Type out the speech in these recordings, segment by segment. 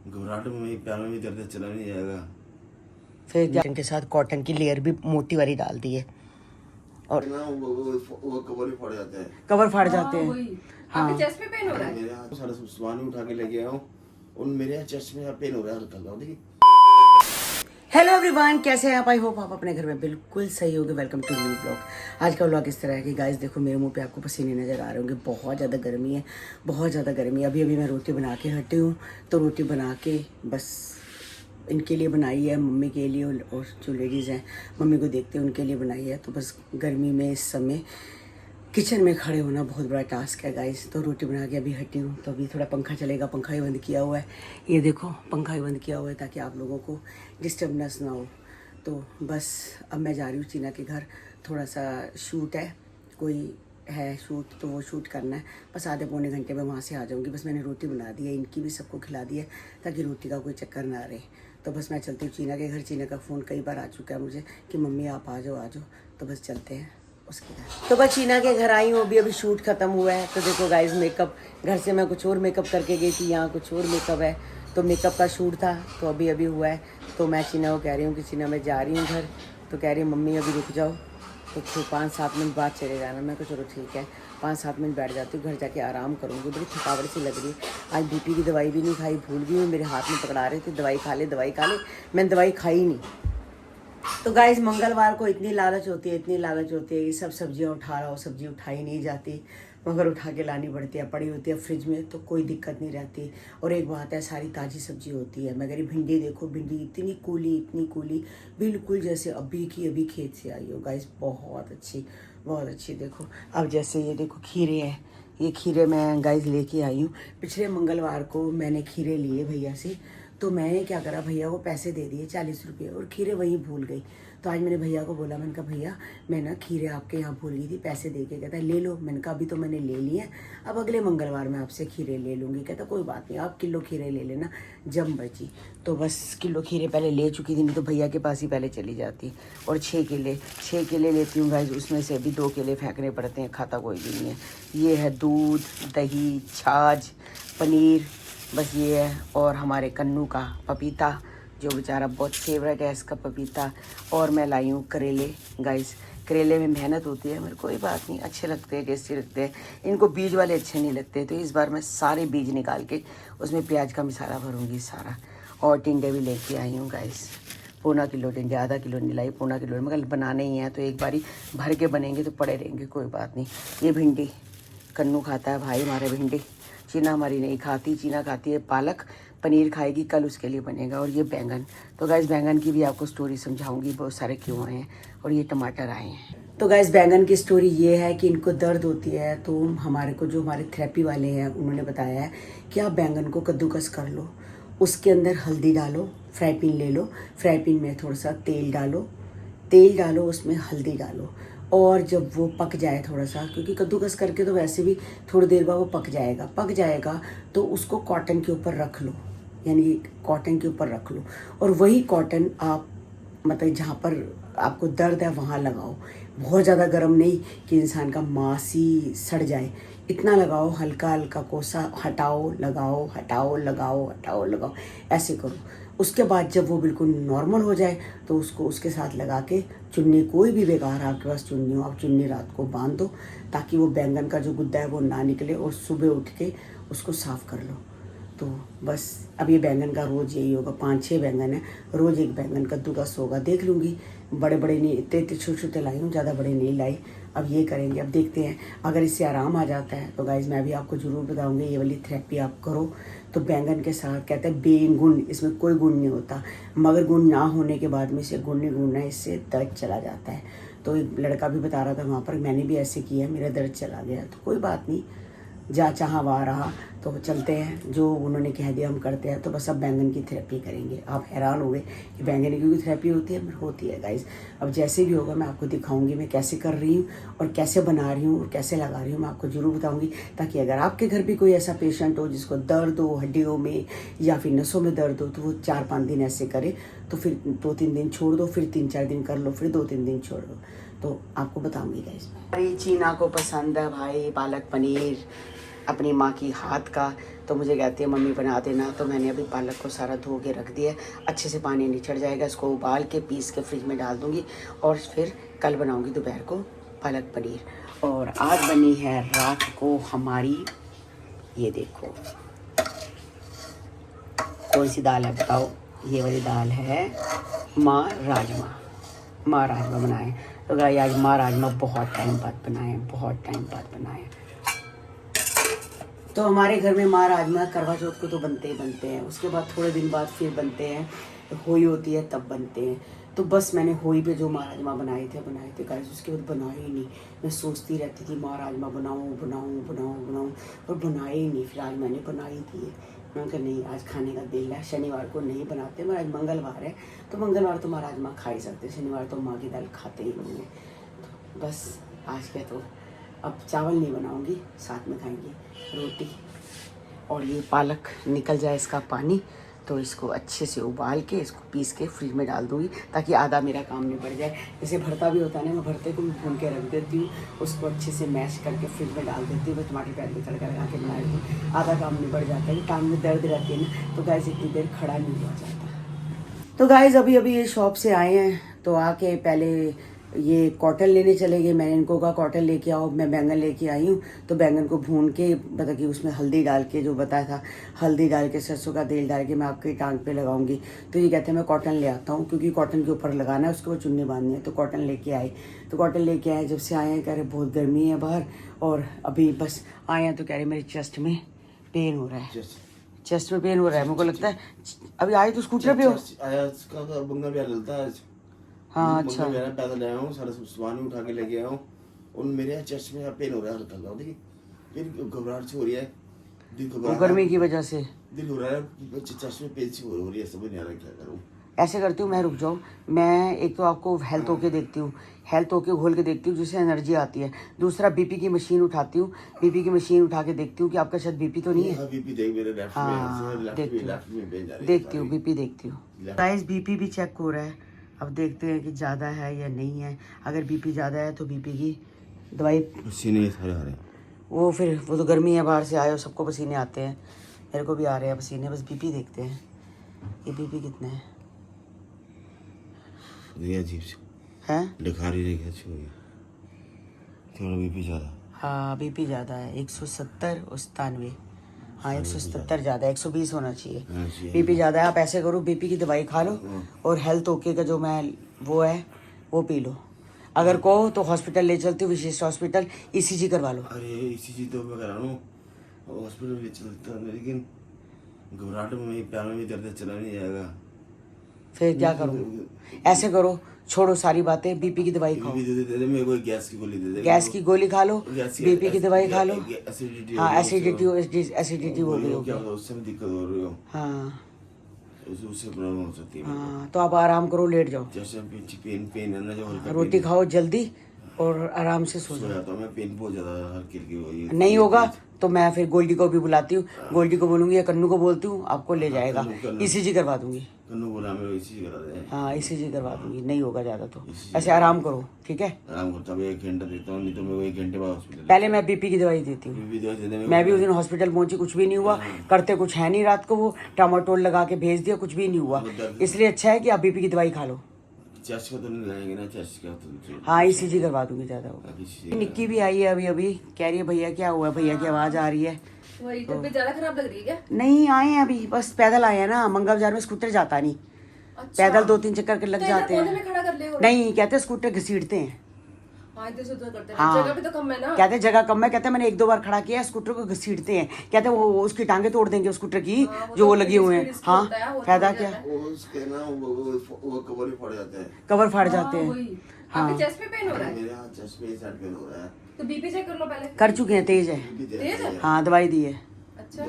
घबराहट में पैर में भी दर्द, चला नहीं जाएगा। फिर इनके साथ कॉटन की लेयर भी मोटी वाली डाल दी है और ना वो कवर ही फट जाते हैं। कवर फाड़ जाते हैं। हाँ आपके चेस्ट में पेन हो रहा है? मेरे हाथ सारा सामान ही उठा के लेके आया हूँ और मेरे चेस्ट में पेन हो रहा है हल्का हल्का। देखिए। हेलो एवरीवन, कैसे हैं आप? आई होप आप अपने घर में बिल्कुल सही होंगे। Welcome to new blog. आज का ब्लॉग इस तरह है कि गाइस देखो, मेरे मुंह पे आपको पसीने नज़र आ रहे होंगे। बहुत ज़्यादा गर्मी है, बहुत ज़्यादा गर्मी है। अभी मैं रोटी बना के हटी हूँ, तो रोटी बना के बस इनके लिए बनाई है, मम्मी के लिए, और जो लेडीज़ हैं मम्मी को देखते हैं उनके लिए बनाई है। तो बस गर्मी में इस समय किचन में खड़े होना बहुत बड़ा टास्क है गाइस। तो रोटी बना के अभी हटी हूँ, तो अभी थोड़ा पंखा चलेगा। पंखा ही बंद किया हुआ है, ये देखो पंखा ही बंद किया हुआ है ताकि आप लोगों को डिस्टर्बनेस ना हो। तो बस अब मैं जा रही हूँ चीना के घर। थोड़ा सा शूट है, कोई है शूट, तो वो शूट करना है। बस आधे पौने घंटे में वहाँ से आ जाऊँगी। बस मैंने रोटी बना दी है, इनकी भी सबको खिला दी है ताकि रोटी का कोई चक्कर ना रहे। तो बस मैं चलती हूँ चीना के घर। चीना का फ़ोन कई बार आ चुका है मुझे कि मम्मी आप आ जाओ आ जाओ। तो बस चलते हैं उसके घर। तो बस चीना के घर आई हूँ, अभी शूट खत्म हुआ है। तो देखो गाइस, मेकअप घर से मैं कुछ और मेकअप करके गई थी, यहाँ कुछ और मेकअप है। तो मेकअप का शूट था, तो अभी हुआ है। तो मैं चीना को कह रही हूँ कि चीना मैं जा रही हूँ घर। तो कह रही है मम्मी अभी रुक जाओ, तो 5-7 मिनट बाद चले जाना। मैं कहा चलो ठीक है, 5-7 मिनट बैठ जाती हूँ, घर जाके आराम करूँगी। बड़ी थकावट सी लग रही है। आज बीपी की दवाई भी नहीं खाई, भूल गई हूँ। मेरे हाथ में पकड़ा रहे थे दवाई खा ले दवाई खा ले, मैंने दवाई खाई नहीं। तो गाइस, मंगलवार को इतनी लालच होती है, इतनी लालच होती है कि सब सब्जियां उठा रहा हो, सब्जी उठाई नहीं जाती, मगर उठा के लानी पड़ती है। पड़ी होती है फ्रिज में तो कोई दिक्कत नहीं रहती। और एक बात है, सारी ताज़ी सब्जी होती है। मगर ये भिंडी देखो, भिंडी इतनी कूली, बिल्कुल जैसे अभी की अभी खेत से आई हो गाइस। बहुत अच्छी। देखो अब जैसे ये देखो खीरे हैं, ये खीरे मैं गाइस लेके आई हूँ। पिछले मंगलवार को मैंने खीरे लिए भैया से, तो मैंने क्या करा, भैया को पैसे दे दिए 40 रुपये, और खीरे वहीं भूल गई। तो आज मैंने भैया को बोला, मैंने कहा भैया मैं ना खीरे आपके यहाँ भूल गई थी, पैसे दे के। कहता है ले लो। मैंने कहा अभी तो मैंने ले लिए, अब अगले मंगलवार मैं आपसे खीरे ले लूँगी। कहता कोई बात नहीं, आप किलो खीरे ले लेना जब बची। तो बस किलो खीरे पहले ले चुकी थी, नहीं तो भैया के पास ही पहले चली जाती। और 6 केले लेती हूँ गाइस, उसमें से अभी 2 केले फेंकने पड़ते हैं, खाता कोई भी नहीं है। ये है दूध, दही, छाछ, पनीर, बस ये है। और हमारे कन्नू का पपीता, जो बेचारा बहुत फेवरेट है इसका पपीता। और मैं लाई हूँ करेले गाइस। करेले में मेहनत होती है, मेरे कोई बात नहीं, अच्छे लगते हैं, टेस्टी लगते हैं। इनको बीज वाले अच्छे नहीं लगते, तो इस बार मैं सारे बीज निकाल के उसमें प्याज का मसाला भरूँगी सारा। और टिंडे भी लेके आई हूँ गाइस, 1.25 किलो टिंडे, आधा किलो नहीं लाई, 1.25 किलो, मगर बनाने ही हैं तो एक बारी भर के बनेंगे तो पड़े रहेंगे, कोई बात नहीं। ये भिंडी कन्नू खाता है भाई हमारे भिंडी, चीना हमारी नहीं खाती। चीना खाती है पालक, पनीर खाएगी, कल उसके लिए बनेगा। और ये बैंगन, तो गाइस बैंगन की भी आपको स्टोरी समझाऊंगी, बहुत सारे क्यों आए हैं। और ये टमाटर आए हैं। तो गाइस बैंगन की स्टोरी ये है कि इनको दर्द होती है, तो हमारे को जो हमारे थेरेपी वाले हैं उन्होंने बताया है कि आप बैंगन को कद्दूकस कर लो, उसके अंदर हल्दी डालो, फ्राई पैन ले लो, फ्राई पैन में थोड़ा सा तेल डालो, उसमें हल्दी डालो, और जब वो पक जाए थोड़ा सा, क्योंकि कद्दूकस करके तो वैसे भी थोड़ी देर बाद वो पक जाएगा, तो उसको कॉटन के ऊपर रख लो, यानी कॉटन के ऊपर रख लो। और वही कॉटन आप मतलब जहाँ पर आपको दर्द है वहाँ लगाओ। बहुत ज़्यादा गर्म नहीं कि इंसान का मांस ही सड़ जाए, इतना लगाओ, हल्का हल्का कोसा हटाओ लगाओ, ऐसे करो। उसके बाद जब वो बिल्कुल नॉर्मल हो जाए तो उसको उसके साथ लगा के चुन्नी, कोई भी बेकार आपके पास चुन्नी हो, आप चुन्नी रात को बांध दो ताकि वो बैंगन का जो गुद्दा है वो ना निकले, और सुबह उठ के उसको साफ़ कर लो। तो बस अब ये बैंगन का रोज़ यही होगा, 5-6 बैंगन है, रोज़ एक बैंगन कद्दूकस होगा। देख लूँगी, बड़े नहीं, इतने छोटे लाई हूँ, ज़्यादा बड़े नहीं लाई। अब ये करेंगे, अब देखते हैं। अगर इससे आराम आ जाता है तो गाइज़ मैं भी आपको ज़रूर बताऊँगी, ये वाली थेरेपी आप करो। तो बैंगन के साथ कहते हैं बेगुण, इसमें कोई गुण नहीं होता, मगर गुण ना होने के बाद में इसे गुण नहीं गुणना है, इससे दर्द चला जाता है। तो एक लड़का भी बता रहा था वहाँ पर, मैंने भी ऐसे किया, मेरा दर्द चला गया। तो कोई बात नहीं, जा चाहा वहाँ रहा। तो चलते हैं, जो उन्होंने कह दिया हम करते हैं। तो बस अब बैंगन की थेरेपी करेंगे। आप हैरान हो गए कि बैंगन की थेरेपी होती है, होती है गाइस। अब जैसे भी होगा मैं आपको दिखाऊंगी मैं कैसे कर रही हूँ और कैसे बना रही हूँ और कैसे लगा रही हूँ, मैं आपको ज़रूर बताऊंगी, ताकि अगर आपके घर भी कोई ऐसा पेशेंट हो जिसको दर्द हो हड्डियों में या फिर नसों में दर्द हो, तो वो 4-5 दिन ऐसे करे, तो फिर 2-3 दिन छोड़ दो, फिर 3-4 दिन कर लो, फिर 2-3 दिन छोड़ दो, तो आपको बताऊंगी गाइस। हमारी चीना को पसंद है भाई पालक पनीर, अपनी माँ की हाथ का। तो मुझे कहती है मम्मी बना देना। तो मैंने अभी पालक को सारा धो के रख दिया है, अच्छे से पानी निचड़ जाएगा, इसको उबाल के पीस के फ्रिज में डाल दूँगी और फिर कल बनाऊँगी दोपहर को पालक पनीर। और आज बनी है रात को हमारी, ये देखो कौन सी दाल है बताओ, ये वाली दाल है माँ राजमा बनाए। तो गाइस आज माँ राजमा बहुत टाइम बाद बनाए। तो हमारे घर में माँ राजमा करवा चौथ को तो बनते ही बनते हैं, उसके बाद थोड़े दिन बाद फिर बनते हैं, होली होती है तब बनते हैं। तो बस मैंने होली पे जो माँ राजमा बनाए थे गाइस, उसके बाद बनाए ही नहीं। मैं सोचती रहती थी माँ राजमा बनाऊँ और बनाए ही नहीं। फिर आज मैंने बनाई थी। मैंने कहा नहीं आज खाने का दिल है, शनिवार को नहीं बनाते, मगर आज मंगलवार है तो मंगलवार तो माँ राजमा खा ही सकते, शनिवार तो माँ की दाल खाते ही नहीं है। तो बस आज क्या, तो अब चावल नहीं बनाऊंगी, साथ में खाएंगे रोटी। और ये पालक निकल जाए इसका पानी तो इसको अच्छे से उबाल के इसको पीस के फ्रिज में डाल दूँगी, ताकि आधा मेरा काम निपट जाए। जैसे भरता भी होता है ना, मैं भरते को भी भून के रख देती हूँ, उसको अच्छे से मैश करके फ्रिज में डाल देती हूँ, मैं टमाटर प्याज में तड़का लगा के बना देती हूँ, आधा काम निपट जाता है। टांग में दर्द रहती है ना, तो गाइस इतनी देर खड़ा नहीं हुआ जाता। तो गाइस अभी ये शॉप से आए हैं, तो आके पहले ये कॉटन लेने चले गए। मैंने इनको कहा कॉटन लेके आओ, मैं बैंगन लेके आई हूँ। तो बैंगन को भून के मतलब कि उसमें हल्दी डाल के, जो बताया था हल्दी डाल के सरसों का तेल डाल के मैं आपकी टांग पे लगाऊंगी। तो ये कहते हैं मैं कॉटन ले आता हूँ, क्योंकि कॉटन के ऊपर लगाना है, उसके ऊपर चुन्नी बांधनी है। तो कॉटन लेके आए, जब से आए हैं कह रहे बहुत गर्मी है बाहर, और अभी बस आए हैं तो कह रहे मेरे चेस्ट में पेन हो रहा है, मेरे को लगता है। अभी आए तो स्कूटर पे हो? हाँ अच्छा, मेरा पैदल आया हूँ, सारा सामान उठा के लेके आया हूँ, और मेरे चेस्ट में पेन हो रहा है हल्का। देखिए फिर घबराहट सी हो रही है, गर्मी की वजह से दिल हो रहा है, चेस्ट में पेन सी हो रही है, समझ नहीं आ रहा क्या करूँ। ऐसे करती हूँ मैं, रुक जाओ, मैं एक तो आपको हेल्थ होके देखती हूँ, हेल्थ होके घोल के देखती हूँ जिससे एनर्जी आती है। दूसरा बीपी की मशीन उठाती हूँ, बीपी की मशीन उठा के देखती हूँ कि आपका शायद बीपी तो नहीं है। बीपी देख मेरे लेफ्ट में, हाँ देखती हूँ बीपी देखती हूँ। गाइस बीपी भी चेक हो रहा है, अब देखते हैं कि ज़्यादा है या नहीं है। अगर बीपी ज़्यादा है तो बीपी की दवाई, पसीने सारे आ रहे हैं। वो तो गर्मी है, बाहर से आए हो, सबको पसीने आते हैं, मेरे को भी आ रहे हैं पसीने। बस बीपी देखते हैं, ये बीपी कितना है, अजीब से हैं, दिखा रही है थोड़ा बीपी ज़्यादा। हाँ बीपी ज़्यादा है, 170 और 97। हाँ 177 ज़्यादा, 120 होना चाहिए। बीपी ज़्यादा है, आप ऐसे करो बीपी की दवाई खा लो, और हेल्थ ओके का जो मैं वो है वो पी लो। अगर कहो तो हॉस्पिटल ले चलती हूँ, विशिष्ट हॉस्पिटल, ईसीजी करवा लो। अरे ईसीजी तो मैं करा लूँ, हॉस्पिटल ले चलता, लेकिन घबराहट में पैर में भी दर्द, चला नहीं जाएगा। फिर क्या करूँ? ऐसे करो, छोड़ो सारी बातें, बीपी की दवाई खाओ। मेरे को गैस की गोली दे दे, गैस की गोली खा लो, बीपी की दवाई खा लो। हाँ एसिडिटी हो गई होगी, उससे दिक्कत हो रही हो। हाँ उससे प्रॉब्लम हो सकती है। हाँ तो आप आराम करो, लेट जाओ, जैसे पेन है ना, जो रोटी खाओ जल्दी और आराम से सो जाओ। मैं पेन बहुत ज्यादा हल्की नहीं होगा तो मैं फिर गोल्डी को भी बुलाती हूँ, गोल्डी को बोलूंगी या कन्नू को बोलती हूँ, आपको ले जाएगा, ईसीजी करवा दूंगी। कन्नू बोला मैं ईसीजी करा दे। हाँ ईसीजी करवा दूंगी, नहीं होगा ज्यादा तो। ऐसे आराम करो, ठीक है? आराम करता हूँ, 1 घंटा देता हूँ, नहीं तो मैं 1 घंटे बाद हॉस्पिटल। पहले मैं बीपी की दवाई देती हूँ। मैं भी उस दिन हॉस्पिटल पहुंची, कुछ भी नहीं हुआ, करते कुछ है नहीं, रात को वो टामाटोल लगा के भेज दिया, कुछ भी नहीं हुआ। इसलिए अच्छा है कि आप बीपी की दवाई खा लो। चेस्ट का तो नहीं लगाएंगे ना, चेस्ट का तो। हाँ ईसीजी करवा दूंगी, ज्यादा होगा। निक्की भी आई है अभी, कह रही है भैया क्या हुआ, भैया की आवाज आ रही है। वही तबीयत ज्यादा खराब लग रही है क्या? नहीं आए हैं अभी, बस पैदल आए हैं ना, मंगा बाजार में स्कूटर जाता नहीं। अच्छा। पैदल 2-3 चक्कर के लग जाते हैं। खड़ा कर ले नहीं कहते स्कूटर घसीटते हैं। हाँ, करते हैं। हाँ जगह भी तो कम है ना। कहते जगह कम है, कहते मैंने 1-2 बार खड़ा किया, स्कूटर को घसीटते हैं, कहते वो उसकी टांगे तोड़ देंगे स्कूटर की। हाँ, जो वो तो लगे हुए हैं। हाँ फायदा क्या, उसके ना वो कवर ही फट जाते हैं, कवर फाड़ जाते हैं। आपके चेस्ट में पेन हो रहा है? मेरे चेस्ट में साइड पेन हो रहा है। तो बीपी चेक कर लो पहले। कर चुके हैं, तेज है। तेज है? हाँ दवाई दी है, अच्छा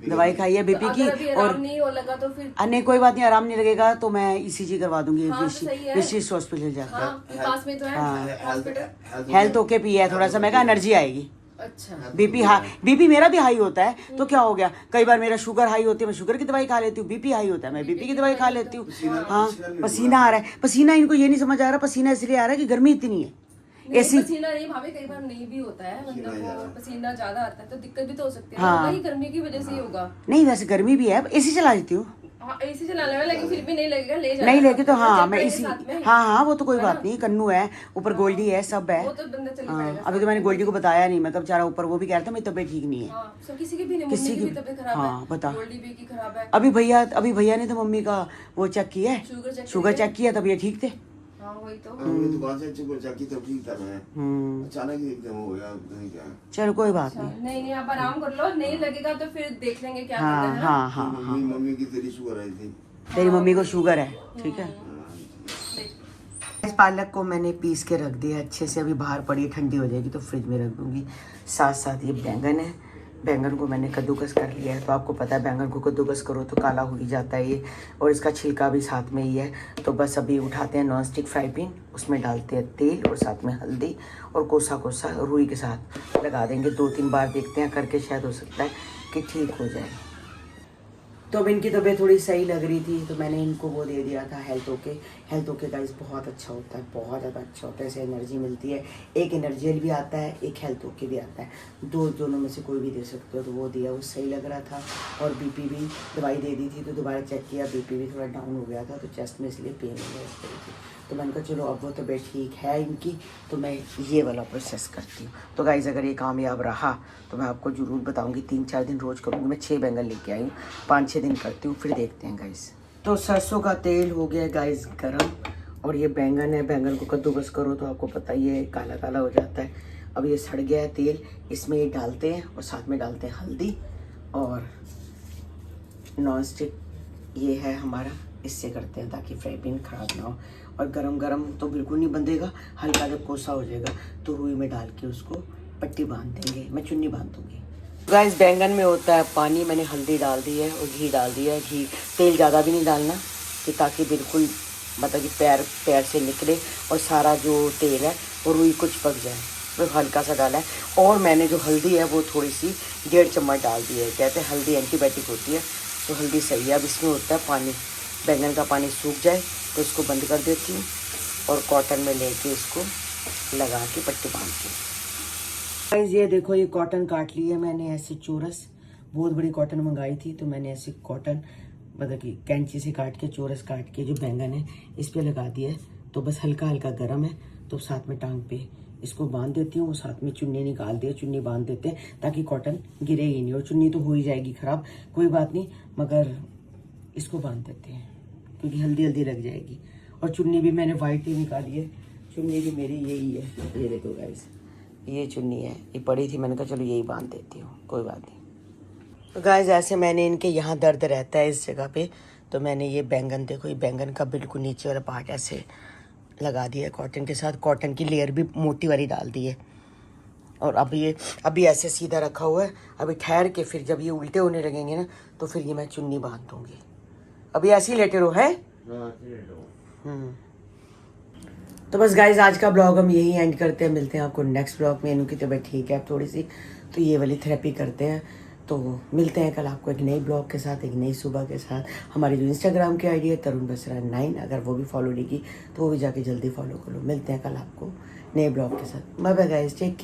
दवाई खाई है बीपी की। और नहीं हो लगा तो फिर नहीं कोई बात नहीं, आराम नहीं लगेगा तो मैं ईसीजी करवा दूंगी, हाँ, तो सही है। विशिष्ट हॉस्पिटल जाकर। हाँ, पास में तो है हॉस्पिटल। हेल्थ ओके पिया है थोड़ा सा, मैं कहा एनर्जी आएगी। अच्छा बीपी मेरा भी हाई होता है तो क्या हो गया, कई बार मेरा शुगर हाई होती है, मैं शुगर की दवाई खा लेती हूँ, बीपी हाई होता है मैं बीपी की दवाई खा लेती हूँ। हाँ पसीना आ रहा है, पसीना इनको ये नहीं समझ आ रहा, पसीना इसलिए आ रहा है कि गर्मी इतनी है, नहीं, एसी पसीना नहीं भाभी, कई बार नहीं भी होता है, पसीना मतलब ज्यादा वो है। पसीना ज्यादा आता है तो दिक्कत भी तो हो सकती है हाँ। ना, वही गर्मी की वजह से ही होगा। नहीं, वैसे गर्मी भी है, एसी चला देती हूँ। हाँ एसी चलाने वाला, लेकिन फिर भी नहीं लगेगा, ले जाना नहीं लेके तो साथ में, हाँ चल मैं पाएंगे इसी साथ में। हाँ हाँ वो तो कोई है बात ना? नहीं, कन्नू है ऊपर, हाँ, गोल्डी है, सब है। वो तो बंदा चल हाँ, पाएगा अभी तो साथ मैंने में। गोल्डी को बताया नहीं, मतलब बेचारा ऊपर वो भी कह रहा था मेरी तबीयत ठीक नहीं है। हाँ, सब किसी की भी नहीं, किसी मम्मी की की भी तबीयत खराब हाँ है, बता। गोल्डी भी की खराब है, अभी भैया ने तो मम्मी का वो चेक किया है, शुगर चेक किया, तब ये ठीक थे। हाँ वही तो। हाँ, मैं दुकान से चुप जाकी तब ठीक था मैं। हम्म, अचानक ही एकदम हो गया, पता नहीं क्या। चलो कोई बात अच्छा, नहीं। नहीं नहीं आप आराम कर लो, नहीं लगेगा तो फिर देख लेंगे क्या करना हाँ है ना। हाँ हाँ हाँ, मम्मी की तेरी शुगर आई थी। तेरी मम्मी को शुगर है, ठीक है। देख। इस पालक को मैंने पीस के रख दिया अच्छे से, अभी बाहर पड़ी ठंडी हो जाएगी तो फ्रिज में रख दूंगी। साथ साथ ये बैंगन है, बैंगन को मैंने कद्दूकस कर लिया है। तो आपको पता है बैंगन को कद्दूकस करो तो काला हो ही जाता है ये, और इसका छिलका भी साथ में ही है। तो बस अभी उठाते हैं नॉन स्टिक फ्राई पैन, उसमें डालते हैं तेल और साथ में हल्दी और कोसा कोसा रुई के साथ लगा देंगे। 2-3 बार देखते हैं करके, शायद हो सकता है कि ठीक हो जाए। तो अब इनकी तबीयत थोड़ी सही लग रही थी तो मैंने इनको वो दे दिया था हेल्थ ओके गाइस, बहुत अच्छा होता है, बहुत ज़्यादा अच्छा होता है, इससे एनर्जी मिलती है। एक एनर्जी भी आता है, एक हेल्थ ओके भी आता है, दोनों में से कोई भी दे सकते हो। तो वो दिया, वो सही लग रहा था। और बीपी भी दवाई दे दी थी तो दोबारा चेक किया, बीपी भी थोड़ा डाउन हो गया था, तो चेस्ट में इसलिए पेन हो गया इस तरह की। तो मैंने कहा चलो अब वो तबीयत ठीक है इनकी, तो मैं ये वाला प्रोसेस करती हूँ। तो गाइज़ अगर ये कामयाब रहा तो मैं आपको ज़रूर बताऊँगी। 3-4 दिन रोज़ करूँगी। मैं 6 बैंगन लेके आई हूँ, 5-6 दिन करती हूँ, फिर देखते हैं गाइज़। तो सरसों का तेल हो गया गाइज़ गरम, और ये बैंगन है, बैंगन को कद्दूकस करो तो आपको पता ही है काला काला हो जाता है। अब ये सड़ गया है तेल, इसमें ये डालते हैं और साथ में डालते हैं हल्दी और नॉन स्टिक ये है हमारा, इससे करते हैं ताकि फ्राई पैन ख़राब ना हो। और गरम गरम तो बिल्कुल नहीं बंधेगा, हल्का जब कोसा हो जाएगा तो रुई में डाल के उसको पट्टी बांध देंगे, मैं चुन्नी बांध दूँगी। गाइस बैंगन में होता है पानी, मैंने हल्दी डाल दी है और घी डाल दिया है। घी तेल ज़्यादा भी नहीं डालना कि ताकि बिल्कुल मतलब कि पैर से निकले और सारा जो तेल है वो रुई को चिपक जाए, वो हल्का सा डाला है। और मैंने जो हल्दी है वो थोड़ी सी 1.5 चम्मच डाल दी है। कहते हैं हल्दी एंटीबायोटिक होती है, तो हल्दी सही है। अब इसमें होता है पानी, बैंगन का पानी सूख जाए तो इसको बंद कर देती हूँ और कॉटन में लेके इसको लगा के पट्टी बांध के। गाइस ये देखो, ये कॉटन काट ली है मैंने ऐसे चौरस, बहुत बड़ी कॉटन मंगाई थी तो मैंने ऐसे कॉटन मतलब कि कैंची से काट के चौरस काट के जो बैंगन है इस पे लगा दिया है। तो बस हल्का हल्का गर्म है तो साथ में टांग पे इसको बांध देती हूँ, साथ में चुन्नी निकाल दिया, चुन्नी बांध देते हैं ताकि कॉटन गिरे ही नहीं। और चुन्नी तो हो ही जाएगी ख़राब, कोई बात नहीं, मगर इसको बांध देते हैं क्योंकि हल्दी हल्दी लग जाएगी। और चुन्नी भी मैंने वाइट ही निकाली है, चुन्नी भी मेरी यही है, ये देखो गाइस ये चुन्नी है, ये पड़ी थी, मैंने कहा चलो यही बांध देती हूँ, कोई बात नहीं। तो गाइस ऐसे मैंने इनके यहाँ दर्द रहता है इस जगह पे, तो मैंने ये बैंगन देखो, ये बैंगन का बिल्कुल नीचे वाला पार्ट ऐसे लगा दिया है कॉटन के साथ, कॉटन की लेयर भी मोटी वाली डाल दी है। और अब ये अभी ऐसे सीधा रखा हुआ है, अभी ठहर के फिर जब ये उल्टे होने लगेंगे ना तो फिर ये मैं चुन्नी बांध दूँगी। अभी ऐसे ही लेटे रहो है। तो बस गाइज आज का ब्लॉग हम यही एंड करते हैं, मिलते हैं आपको नेक्स्ट ब्लॉग में। इनकी तबीयत ठीक है थोड़ी सी, तो ये वाली थेरेपी करते हैं। तो मिलते हैं कल आपको एक नई ब्लॉग के साथ, एक नई सुबह के साथ। हमारी जो इंस्टाग्राम की आईडी है तरुण बसरा 9, अगर वो भी फॉलो नहीं की तो वो भी जाके जल्दी फॉलो कर लो। मिलते हैं कल आपको नए ब्लॉग के साथ। Bye bye guys, take care.